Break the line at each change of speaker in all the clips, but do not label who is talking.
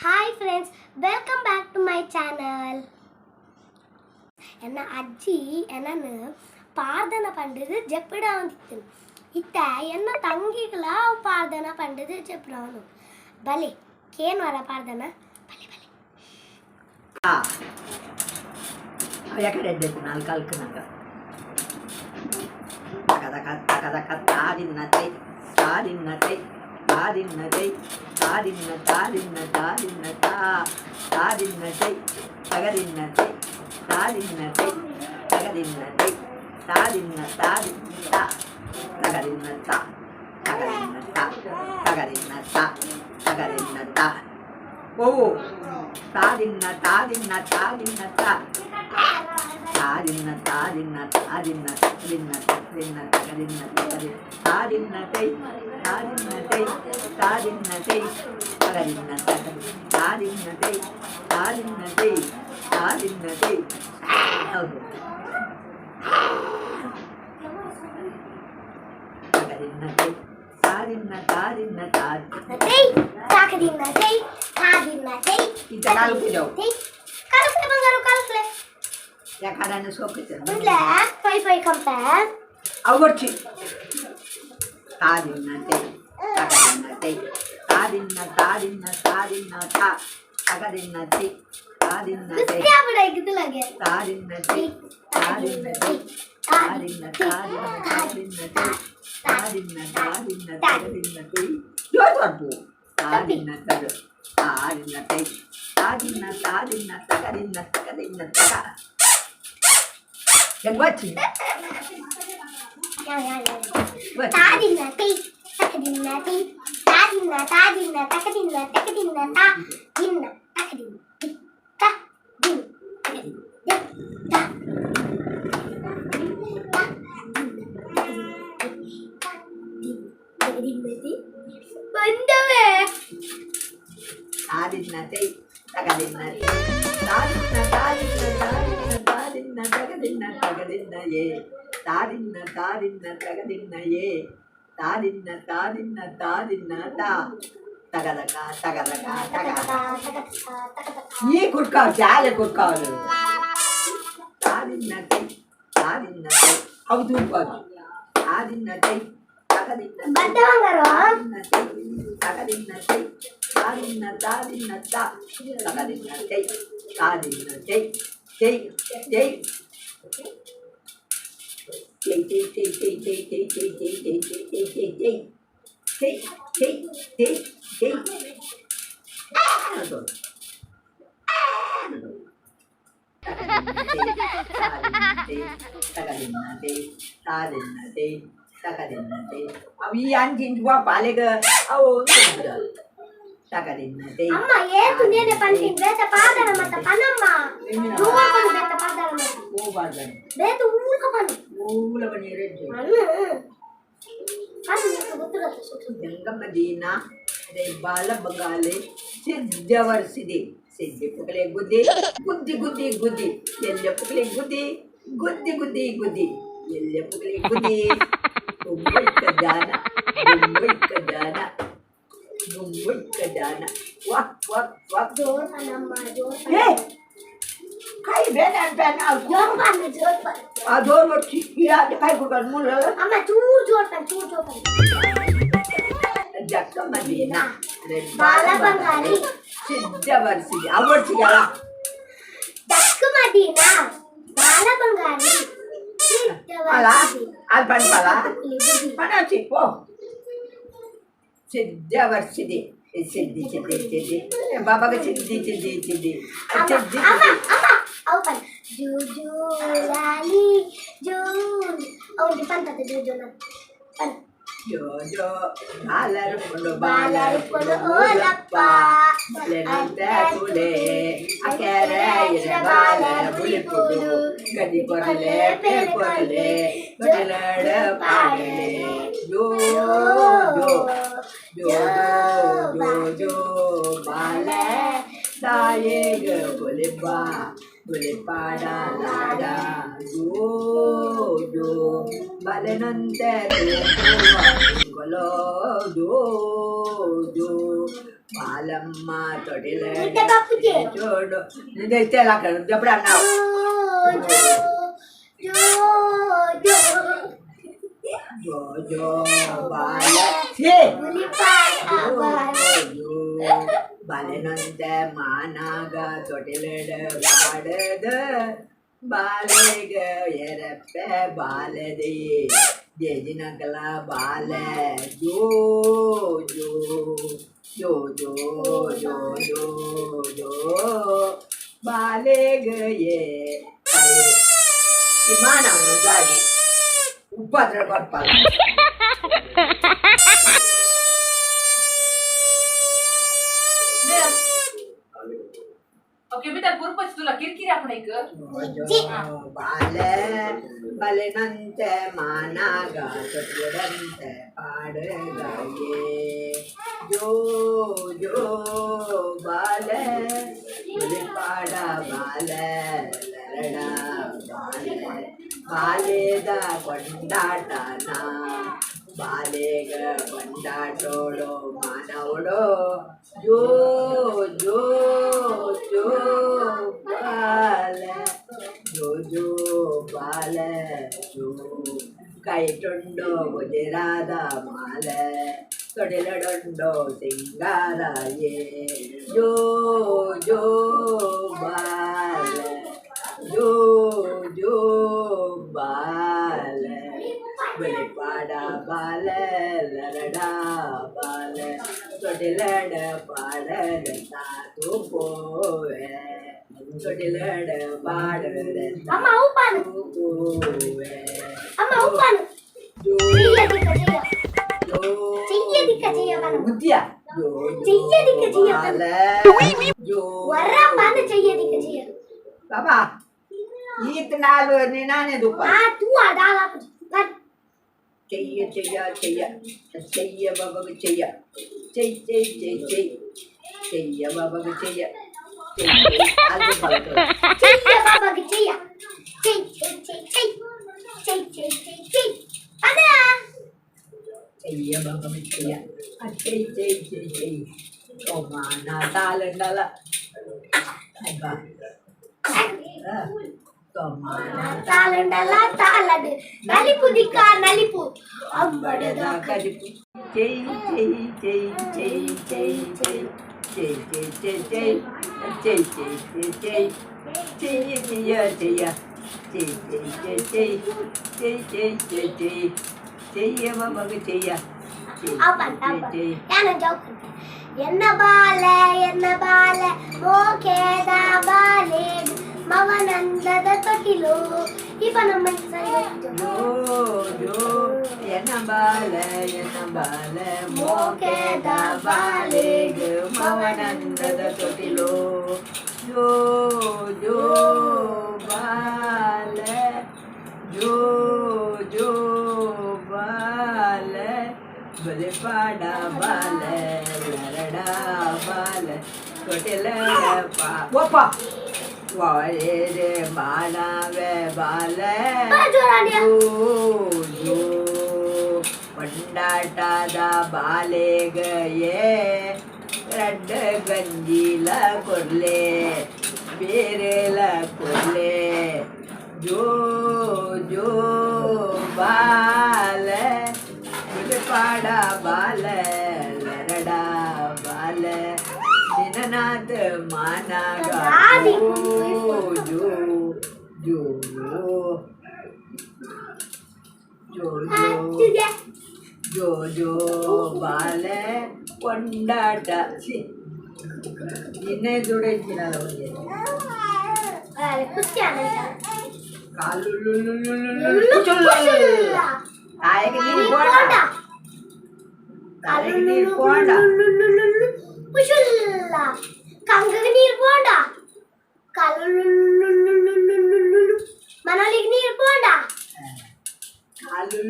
Hi friends, welcome back to my channel. என்ன அஜி என்னன்னு ಪ್ರಾರ್ಥನ ಪಂಡಿದು ಜಪ್ಪಡ ಅಂತಿತ್ತು ಇತ್ತ ಎನ್ನ ತಂಗಿಗಳ ಪ್ರಾರ್ಥನ ಪಂಡಿದು ಜಪ್ಪಡ ಅಂದು ಬಲೆ ಕೇನ್ ವರ ಪ್ರಾರ್ಥನ ಬಲೆ ಬಲೆ
ಯಾಕಡೆ ನಾಲ್ಕು ಕಲ್ಕನಾಗ ತಗದ ತಾದಿನ್ನತೆ ತಾದಿನ್ನತೆ ತಾದಿನ್ನತೆ ತಾದಿನ್ನ ತಾದಿನ್ನ ತಾದಿನ್ನ ತಾದಿನ್ನತೆ ತಗದಿನ್ನತೆ ತಾದಿನ್ನತೆ ತಗದಿನ್ನತೆ ತಾದಿನ್ನ ತಾದಿನ್ನ ತಗದಿನ್ನತ ತಗದಿನ್ನತ ತಗದಿನ್ನತ ತಗದಿನ್ನತ ಓ ತಾದಿನ್ನ ತಾದಿನ್ನ ತಾದಿನ್ನತ ತಾದಿನ್ನ ತಾದಿನ್ನ ತಾದಿನ್ನ ದಿನ್ನ ದಿನ್ನ ತಗದಿನ್ನ ತಗದಿ ತಾದಿನ್ನತೆ ತಾದಿನ್ನತೆ ತಾದಿನ್ನತೆ ತಗದಿನ್ನ ತಗದಿ ತಾದಿನ್ನತೆ ತಾದಿನ್ನತೆ ತಾದಿನ್ನತೆ ಹೌದು ತಗದಿನ್ನತೆ ತಾದಿನ್ನ ತಾದಿನ್ನ ತಾದಿನ್ನತೆ
ತಗದಿನ್ನತೆ ತಾದಿನ್ನತೆ
ಇತ ನಾಲ್ಕು ಜಾವು
ಕಲ್ಕಲೆ ಬಂಗಾರು ಕಲ್ಕಲೆ
या खाना सोकते
मतलब फाई कंपेयर
आवडची तादिन्नते तगदिन्नते तादिन्न तादिन्न तादिन्न ता तगदिन्नते तादिन्नते
क्या बड़ा कितना लगे
तादिन्नते तादिन्नते तादिन्न तादिन्न तादिन्नते तादिन्न तादिन्न तगदिन्नते जो तोड़ो तादिन्न तग तादिन्नते तादिन्न तादिन्न तगदिन्न तगदिन्न तग Yang baca.
Tadinna ti, takadinna ti, tadinna tadinna takadinna takadinna ta, dinna takadinna ta, din takadinna ta. Takadinna ti. Bandave.
Tadinna ti, takadinna ti, tadinna tadinna tadinna tadinna takadinna takadinna ye, tadinna tadinna takadinna ye, tadinna tadinna tadinna ta, tagadaka tagadaka tagadaka. Ye kurka jale kurka lu. Tadinna ti, tadinna ti, how do you go? Tadinna ti, takadinna.
Bandavangaro.
Takadinna ti. Tadinna tadinna ta tagadinna tay tadinna tay tay tay tay tay tay tay tay tay tay tay tay tay tay tay tay tay tay tagadinna tay tadinna tay tagadinna tay अब ये अंजिन जुआ पालेगा आओ takadinnate
ಅಮ್ಮ ಏತು ನೇನೆ ಪಂಟಿನ್ ಬೇತ ಪಾದರ ಮತ ಪನಮ್ಮ ದೂರ ಪನ್ ಬೇತ ಪಾದರ ಮತ
ಓ ಬಾದನ
ಬೇತ ಊಕ ಪನ್
ಊಲ ಬನಿ ರೆಡ್ಜೆ
ಅನ್ನು ಅನ್ನು ಗೊತ್ತುರತ ಸುತ್ತು
ಜಂಗಮ ದೀನ ರೆ ಬಾಲ ಬಂಗಾಲೆ ಸಿದ್ಧವರ್ಸಿದೆ ಸಿದ್ಧೆ ಪುಕಲೆ ಗುದ್ದಿ ಗುದ್ದಿ ಗುದ್ದಿ ಗುದ್ದಿ ಎಲ್ಲ ಪುಕಲೆ ಗುದ್ದಿ ಗುದ್ದಿ ಗುದ್ದಿ ಗುದ್ದಿ ಎಲ್ಲ ಪುಕಲೆ ಗುದ್ದಿ ಮುಂಬೈ ಕದಾನ ಮುಂಬೈ ಕದಾನ ಮುಂಬೈ ಕದಾನ ವಾಕ್ ವಾಕ್ ವಾಕ್
ಜೋರ್ ಪನಮ್ಮ ಜೋರ್
ಹೇ काय बेन
ಜೋರ್ ಪನ್ ಜೋರ್ ಪನ್
आ दोन वर्षी या काय कुठं मुलं
ಅಮ್ಮ ಚೂರ್ ಜೋರ್ ಪನ್
जक्क मदीना
ಬಾಲ ಬಂಗಾರಿ
ಸಿದ್ಧವರ್ಸಿ ಅವರ್ಸಿ ಯಾರ
ಜಕ್ಕ ಮದೀನಾ ಬಾಲ ಬಂಗಾರಿ
ಅಲ್ಲ
ಸಿದ್ಧವರ್ಸಿ
ಅಲ್ಲಿ ಪಣಪಲ ಪಣಚಿ ಪೋ ಸಿದ್ಧವರ್ಸಿದೆ ಸಿದ್ಧಿ ಸಿದ್ಧಿ ಸಿದ್ಧಿ ಬಾಬಾಗ ಸಿದ್ಧಿ ಸಿದ್ಧಿ ಸಿದ್ಧಿ ಸಿದ್ಧಿ
Open. Juju lali jun. Oh di pantat juju na. Pan.
ಜೋ ಬಾಲರು ಕೊಂಡು
Balarukolo olappa.
ಬಾಲೆನಂತೆ ಕುಲೆ ಅಕೆರೆ ಇರ ಬಾಲರ ಬುಲಿಪುಡು ಗದಿ ಕೊರಲೆ ಪೇರ್ ಕೊರಲೆ ಬದಲಡ ಪಾಡಲೆ ಜೋ ಜೋ ಜೋ ಜೋ ಜೋ ಬಾಲೆ ತಾಯೇಗ ಬುಲಿಬಾ ಬುಲಿಪಾಡ ಲಾಡ ಜೋ ಜೋ ಬಾಲೆನಂತೆ lo jo jo balamma todile jodo nde stella kan jabra na jo jo bala che balenante managa todile paadada ಬಾಲೆಗೆ ಎರಪ್ಪೆ ಬಾಲದಿ ಜೇಜಿನಕಲ ಬಾಲೆ ಜೋ ಜೋ ಜೋ ಜೋ ಜೋ ಜೋ ಜೋ ಬಾಲೆಗೆ ವಿಮಾನ ಗಾಡಿ ಉಪದ್ರ ಕೊಡ್ಪಾಲ
Oke, bentar purpose tuh lah. Kira-kira apa nih ke?
Bale, bale nante managa, sodante padega ye. Jo, jo, bale, bale pada bale, lerada bale, bale da kondata na. ಬಾಲೆಗ ಬಂಡಾಟೋಳೋ ಮಾನವಳೋ ಜೋ ಜೋ ಜೋ ಬಾಲೆ ಜೋ ಜೋ ಬಾಲೆ ಜೋ ಕೈಟೊಂಡೋ ಗುಜರಾದ ಮಾಲೆ ತೊಡೆಲಡೊಂಡೋ ಸಿಂಗಾರ ಯೇ ಜೋ ಜೋ ಬಾಲೆ ಜೋ ಜೋ ಬಾಲೆ வெளிப்பாடா பால லரடா பால தொட்டிலட பாடல தாத்து போவே தொட்டிலட பாடல
அம்மா உப்பானு
போவே
அம்மா உப்பானு చెయ్యదిక చెయ్యమను
బుద్ధియా
చెయ్యదిక చెయ్యమను
జో
వర పాన చెయ్యదిక చెయ్య
బాబా ఈతనాలు నేనానే దుప్ప
ఆ తూ అడాలా
చెయ్య చెయ్య చెయ్య చెయ్య బాబాకు చెయ్య చెయ్యి చెయ్యి చెయ్యి చెయ్యి చెయ్య బాబాకు చెయ్య
చెయ్య బాబాకు చెయ్య చెయ్యి చెయ్యి చెయ్యి చెయ్యి చెయ్యి చెయ్యి చెయ్యి అదా
చెయ్య బాబాకు చెయ్య చెయ్యి చెయ్యి చెయ్యి చెయ్యి ఓ మానా తాళండాల అబ్బా
తాళండల తాళడు నలిపు దిక్క నలిపు అబ్బడద
కదిపు చెయ్యి చెయ్యి చెయ్యి చెయ్యి చెయ్యి చెయ్యి చెయ్యి చెయ్యి చెయ్యి చెయ్యి చెయ్యి చెయ్య చెయ్య చెయ్యి చెయ్యి చెయ్యి చెయ్యి చెయ్యి చెయ్య బాబాకు చెయ్య చెయ్యి
என்ன பால மோகேத பாலே மவனந்தத தொட்டிலோ இப்ப நம்ம
ஜோ ஜோ என்ன பால மோகேத பாலேகு மவனந்தத தொட்டிலோ ஜோ ஜோ பால ஜோ ஜோ பால ಬಲಿಪಾಡ ಬಾಲ ಲರಡ ಬಾಲ ಕೊಟಿಲ ಒಪ್ಪ ವಾಳೆ ಬಾಲವೆ ಬಾಲ ಜೋ ಕೊಂಡಾಟದ ಬಾಲೆಗಯೇ ರಡ್ಡ ಗಂಜಿಲ ಕೊರ್ಲೆ ಬೇರೆಲ ಕೊರ್ಲೆ ಜೋ ಜೋ ಬಾಲ ಪಾಡ ಬಾಲ ಲರಡ ಬಾಲ ದಿನನಾಥ ಮಾನಗ ಜೋ ಜೋ ಜೋ ಜೋ ಜೋ ಬಾಲ ಕೊಂಡಾಟ ನಿನ್ನೆ ದುಡಿಸಿನ ಕಾಲು ತಾಯಿಗೆ ನೀರು ಬೋಂಡ ತಾಯಿಗೆ ನೀರು ಬೋಂಡ
పుషుల్ల కంగకి నీరు పోండా కలు మనలికి నీరు పోండా
కాలు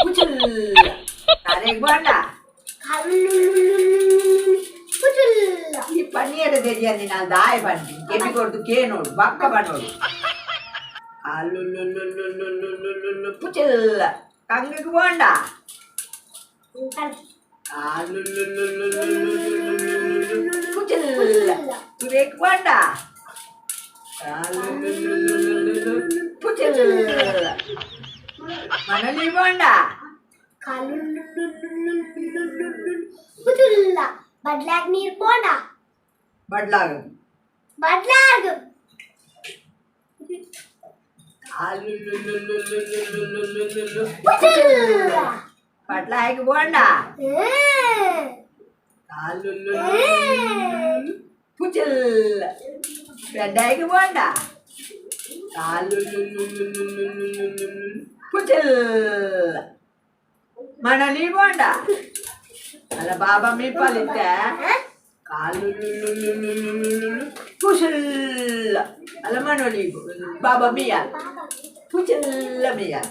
పుచుల్ల ತಾಯಿಗೆ ಬೋಂಡ
పుషుల్ల
ಈ ಪನ್ನೀರ ತೆರಿಯಲ್ಲಿ ನಾನು ದಾಯ ಬಂದಿ ಕೆಮ್ಮಿ ಕೊಡ್ತು ಕೇನೋಡು ಬಕ್ಕ ಬನ್ನೋಡು ಕಾಲು ಪುಚಿಲ್ಲ ಕಂಗಕ್ಕೆ bonda Pucil. Turek wanda. Pucil. Mana li wanda?
ಬಡ್ಲಾಗ ನೀರ್ ಪೋಂಡ
Badlag.
ಬಡ್ಲಾಗ
Badlag wanda. Pucil. Badlag wanda. Pucil. Mana li wanda? Ala baba mi palita. Pucil. Ala mana li baba mia. Pucil mia.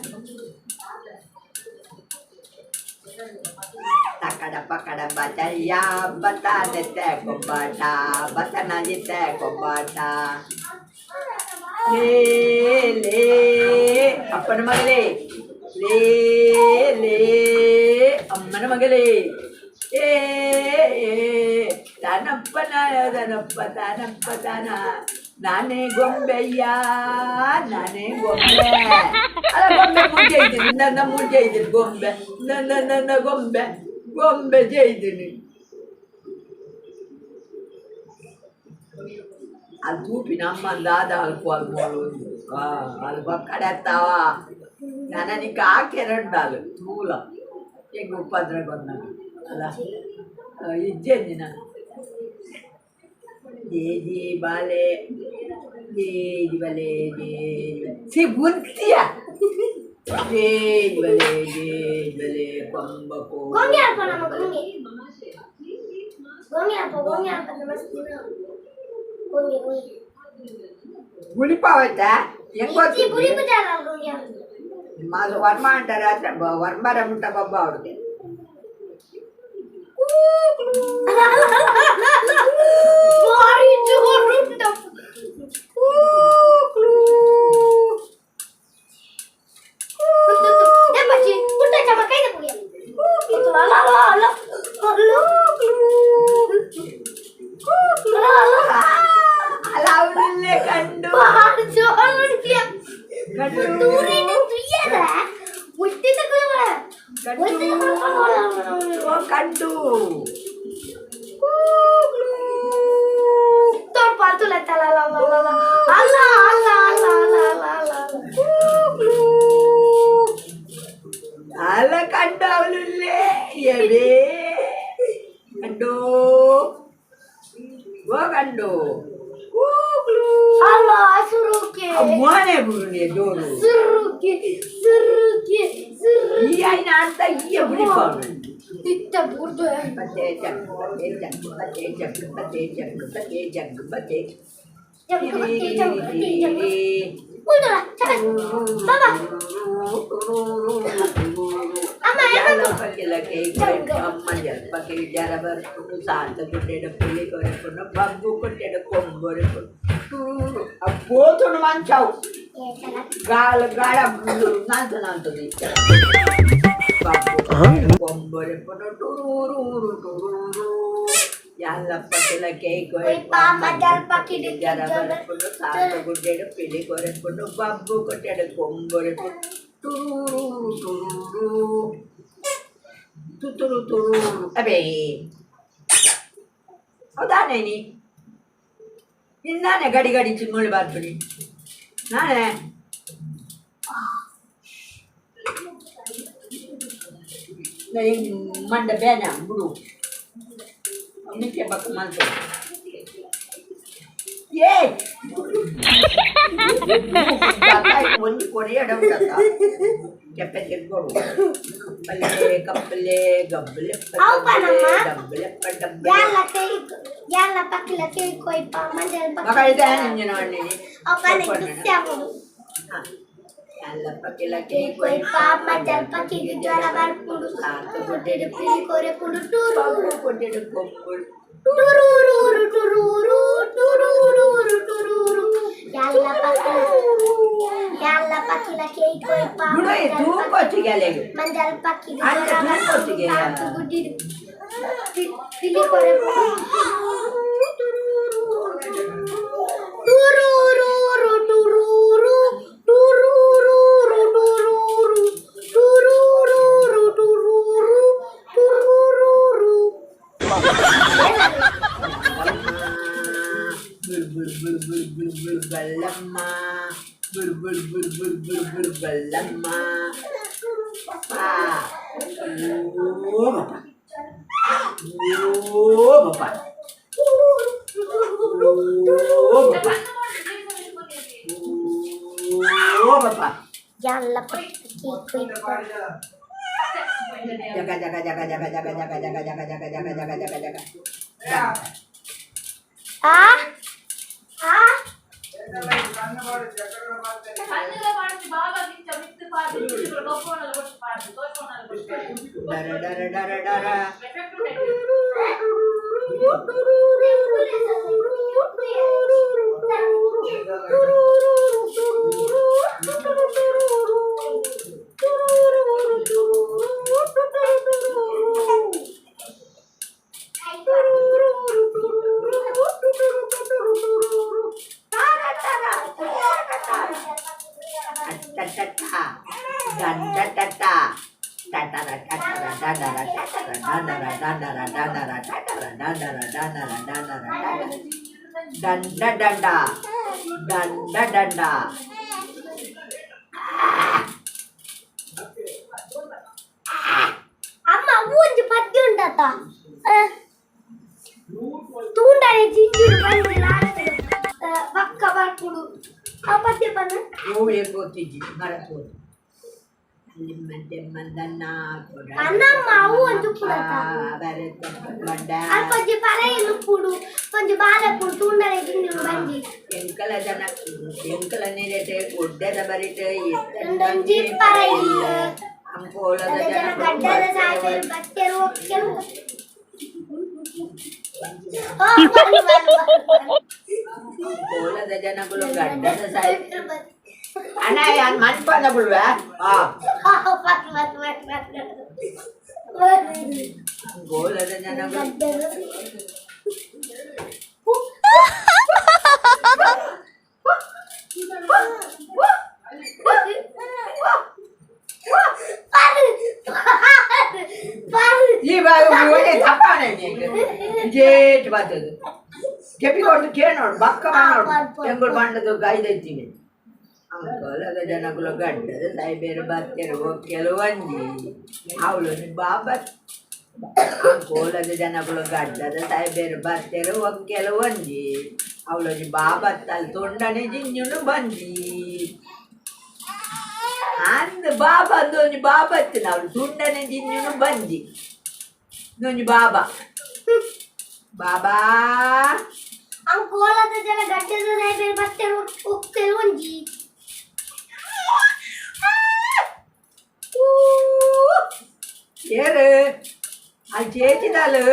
Takada pakada baca ya bata dete ko bata bata na dete ko bata le appana magale le ammana magale tanappa tana nane gonbeya nane gombe ala gombe mujayidini nana mujayidini gombe nana gombe jayidini altupi namma dada alqual molu alba kadatawa nanani ka kerandalu tula eng upadra gonna ala ijjendina jeji bale si buntia jeji bale pambako
gongi apa nama gongi apa nama sendiri gongi
guli pawata yang buat
si buli bedalah gongi
masuk warma antara warma dan muta baba udah
Mari turun dah. Dah baca, udah sama kayak tu dia. Itu la.
alaulle kandu
Bahar jalan dia.
kandu
Turi ni dia dah. Butti tak kau. Butti tak kau.
oh kandu
Torpal tu la. Allah.
ala kandu alaulle yebe kandu gua kandu
Allah suruh ke.
amuane burune doru
Suruh ke.
iya ini anta iya buli paru
Kita bodoh ya.
Batejak.
Udah lah, cepat. Mama. Ama emang
pakai lagi amanjal pakai jara berusaha tegede de pilih kore kono bambu kote de kombore kono apo to no mancau gal gala nanto di bambu kombore kono tururu yalla pakai lagi kore
pamadal pakai de
jara berusaha tegede de pilih kore kono bambu kote de kombore kono tuturu abe hೌದಾನೆ ನೀ ಇನ್ನಾನೆ ಗಡಿ ಚಿಮ್ಮುಳಿ ಬಾರ್ಬಿಡಿ ನಾನೇ ಮಂಡ ಬೇನೆ ಬಿಡು ಅವನಿಗೆ ಬಕ್ಕ ಮಾಡ್ತಾರೆ ಏ ಒಂದು ಕೊಡೆಯಡ ಕೆಪ್ಪೆ ಕೊಡು ಕಪ್ಪಲೆ ಗಬ್ಬಲೆ
Yalla pakai lagi koi pamadal
maka
pakai.
itu hanya noni
Akan itu siapa?
Yalla pakai lagi
Koi pamadal pakai juara barpulu. Kote de pilih kore pulu turu.
kote de kompul
Tururu. Yalla pakai lagi koi
Budo itu kok lagi.
Manjal paki
Ada tuh kok ya.
gudi pilih kore tururu tururu tururu tururu tururu tururu tururu
Berbalama, berbalama. Ah, oh bapak, oh bapak, oh bapak, oh bapak.
jangan lepet gitu
Jaga, jaga, jaga, jaga, jaga, jaga, jaga, jaga, jaga, jaga, jaga, jaga, jaga.
ah ah
Dara, dara, dara, dara. Danda.
అమ్మ ఊంచి పత్తి ఉండత తూండని జింజుడు బండి పక్క పట్టుడు ఆ పత్తి పన్న అన్నమ్మ ఊంచి పుడత కొంచెం పరైలు పుడు కొంచెం బాలప్పుడు తూండని జింజుడు బండి
ಎಂಕಲ ಜನ ಎಂಕಲ ನೀರತೆ ಗುಡ್ಡದ ಬರಿತೆ
ಜಿಂಜಿ ಪರೈಲು
ಅಂಕೋಲದ ಜನ
ಗಡ್ಡದ ಸಾಯಿಲ್ ಬಟ್ಟೆರು ಒಕ್ಕೆರು
ಅಂಕೋಲದ ಜನಗಳು ಗಡ್ಡದ ಸಾಯಿ ಅಣ್ಣ ಯಾನ್ ಮನ್ಪಂದ ಬಿಡ್ವಾ ಅಂಕೋಲದ ಜನಗಳು ಇವಾಗ ಒಳ್ಳೆ ತಪ್ಪಾನೆ ಜೇಟ್ ಬರ್ತದೆ ಕೆಪ್ಪಿ ಕೊಟ್ಟು ಕೇಳಿ ನೋಡು ಬಕ್ಕ ನೋಡು ಎಂಗುಳು ಬಂಡದು ಗೈದೈತಿವಿ ಅಂಕೋಲದ ಜನಗಳು ಗಡ್ಡದ ಸಾಯ್ಬೇರು ಬರ್ತಿರುವ ಕೆಲವೊಂದಿ ಅವಳು ಬಾಬತ್ ಅಂಕೋಲದ ಜನಗಳು ಗಡ್ಡದ ಸಾಯ್ಬೇರು ಬರ್ತಿರುವ ಕೆಲವೊಂದಿ ಅವಳು ಬಾಬತ್ತಲ್ಲಿ ತೊಂಡನೆ ಜಿಂಜುನು ಬಂದಿ ಅಂದ ಬಾಬಂದೊಂದು ಬಾಬತ್ತಿನ ಅವಳು ತುಂಡನೆ ಜಿಂಜುನು ಬಂದಿ ನೊಂದು ಬಾಬಾ ಬಾಬಾ
ಅಂಕೋಲದ ಜನ ಗಡ್ಡದ ಸಾಯಿಲ್ ಬಟ್ಟೆರು ಒಕ್ಕೆರು ಒಂಜಿ
ಏರು ಅಲ್ಲಿ ಚೇಚಿದಾಲು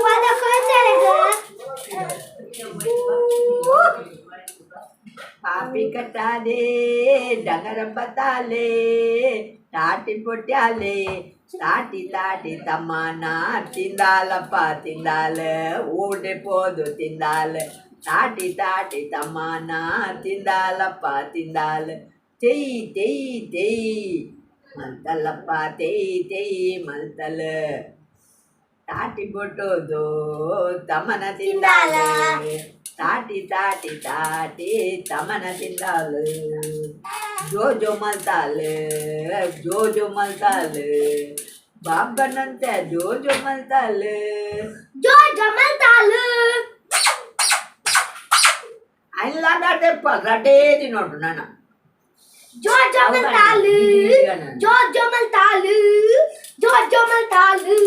ವಾದ ಕೋಚಳೆಗ
ಪಾಪಿ ಕಟ್ಟಾಲೆ ಡಂಗರ ಬತ್ತಾಲೆ ಟಾಟಿ ಪೊಟ್ಯಾಲೆ ತಾಟಿ ತಾಟಿ ತಮ್ಮನ ತಿಂದಾಲಪ್ಪ ತಿಂದಾಲ ಓಡಿಪೋದು ತಿಂದಾಲ ತಾಟಿ ತಾಟಿ ತಮ್ಮನ ತಿಂದಾಲಪ್ಪ ತಿಂದಾಲ ತೆಯ್ ತೆಯ್ ತೆಯ್ ಮಲ್ತಲ್ಲಪ್ಪ ತೆಯ್ ತೆಯ್ ಮಲ್ತಲ ತಾಟಿ ಕೊಟ್ಟೋದು ತಮ್ಮನ ತಿಂದಾಲ ತಾಟಿ ತಾಟಿ ತಾಟಿ ತಮ್ಮನ ತಿಂದಾಲು ಜೋ ಮಲ್ತಾಲು ಜೋ ಮಲ್ತಾಲು ಬಾಬನಂತೆ ಜೋ ಮಲ್ತಾಲು
ಜೋ ಜಮಲ್ತಾಲು
ಅಲ್ಲ ದಾಟೆಪ್ಪ ಗಡೇದಿ ನೋಡು ನಾನು
ಜೋ ಜಮಲ್ತಾಲು ಜೋ ಜಮಲ್ತಾಲು ಜೋ ಜಮಲ್ತಾಲು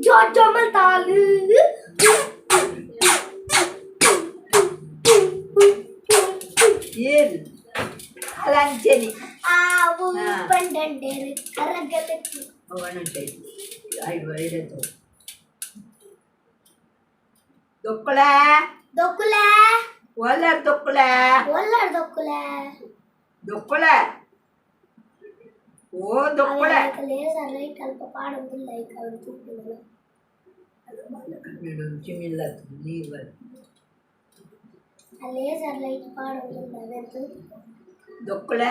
ಜೋ ಜಮಲ್ತಾಲು
ಏನು ಅಲಂಚನಿ
ಆವು ಬಂಡಂಡೇರು ಕರಗಲಕ್ಕೆ
ಅವನುಂಟೆ ಐದು ದೊಕ್ಕಳೆ
ದೊಕ್ಕುಲೆ
ಒಲ್ಲರ್ ದೊಕ್ಕಳೆ
ಒಲ್ಲರ್ ದೊಕ್ಕುಲೆ
ದೊಕ್ಕಳೆ ಓ ದೊಕ್ಕಳೆ
ಲೇಸರ್ ಲೈಟ್ ಅಲ್ಪ ಪಾಡೋದು ಲೈಕ್ ಅವ್ರು ತೂಕಿಲ್ಲ
ಕನ್ನಡ ಚಿಮ್ಮಿಲ್ಲ ನೀರು
ಆ ಲೇಸರ್ ಲೈಟ್ ಪಾಡೋದು ಅದಂತೂ
ದೊಕ್ಕಳೆ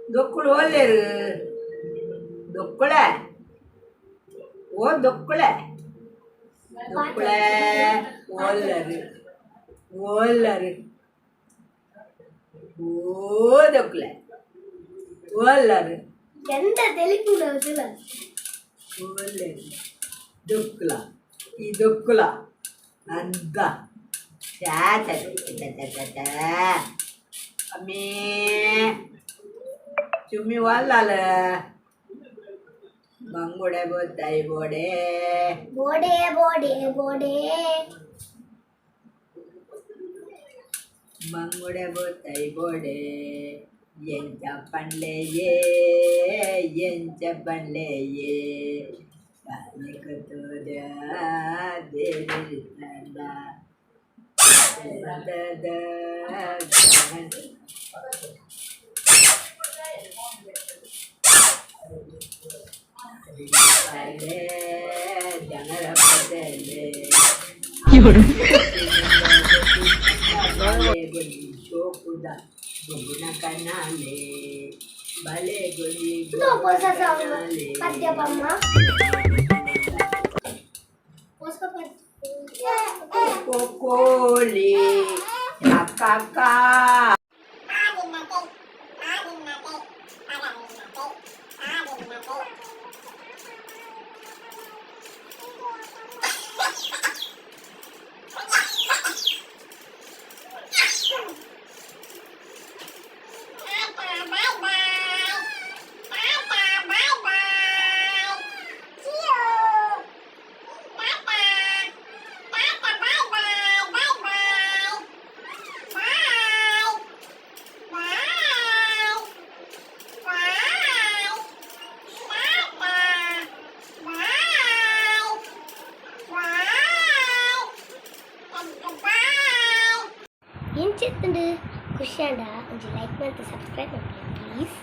ದೊಕ್ಕಳು ಒಲ್ಲೇರು ದೊಕ್ಕಳೆ ಓ ದೊಕ್ಕಳೆ ದೊಕ್ಕಳೆ ಒಲ್ಲರು ಒಲ್ಲರು ಓ ದೊಕ್ಕಳೆ ಒಲ್ಲರು
ಎಂತ ತೆಲಿಪುಲ ಅವಸಲ
ಒಲ್ಲೇರು ದೊಕ್ಕಲ ಈ ದೊಕ್ಕಲ ಅಂತ ಅಮ್ಮೇ ಚುಮ್ಮಿ ಒಲ್ಲಲ್ಲ ಮಂಗುಡೆ ಬೋತಾಯಿ ಬೋಡೆ
ಬೋಡೆ ಬೋಡೆ ಬೋಡೆ
ಮಂಗುಡೆ ಬೋತಾಯಿ ಬೋಡೆ ಎಂಚ ಪಂಡ್ಲೆಯೇ ಎಂಚ ಪಂಡ್ಲೆಯೇ ಕತೋದ ದೇವಿರ್ತಂದ ಜನರ ಪದಲೆ ಶೋಕುದ ಗುಣ ಕನಾಲೆ ಬಲೆ ಗೊಲಿ
ಪದ್ಯಪಮ್ಮ
ಕೋಳಿ ಅಕ್ಕ
ఏం చేస్తుండు ఖుషి అండ కొంచెం లైక్ మరియు సబ్స్క్రైబ్ ప్లీజ్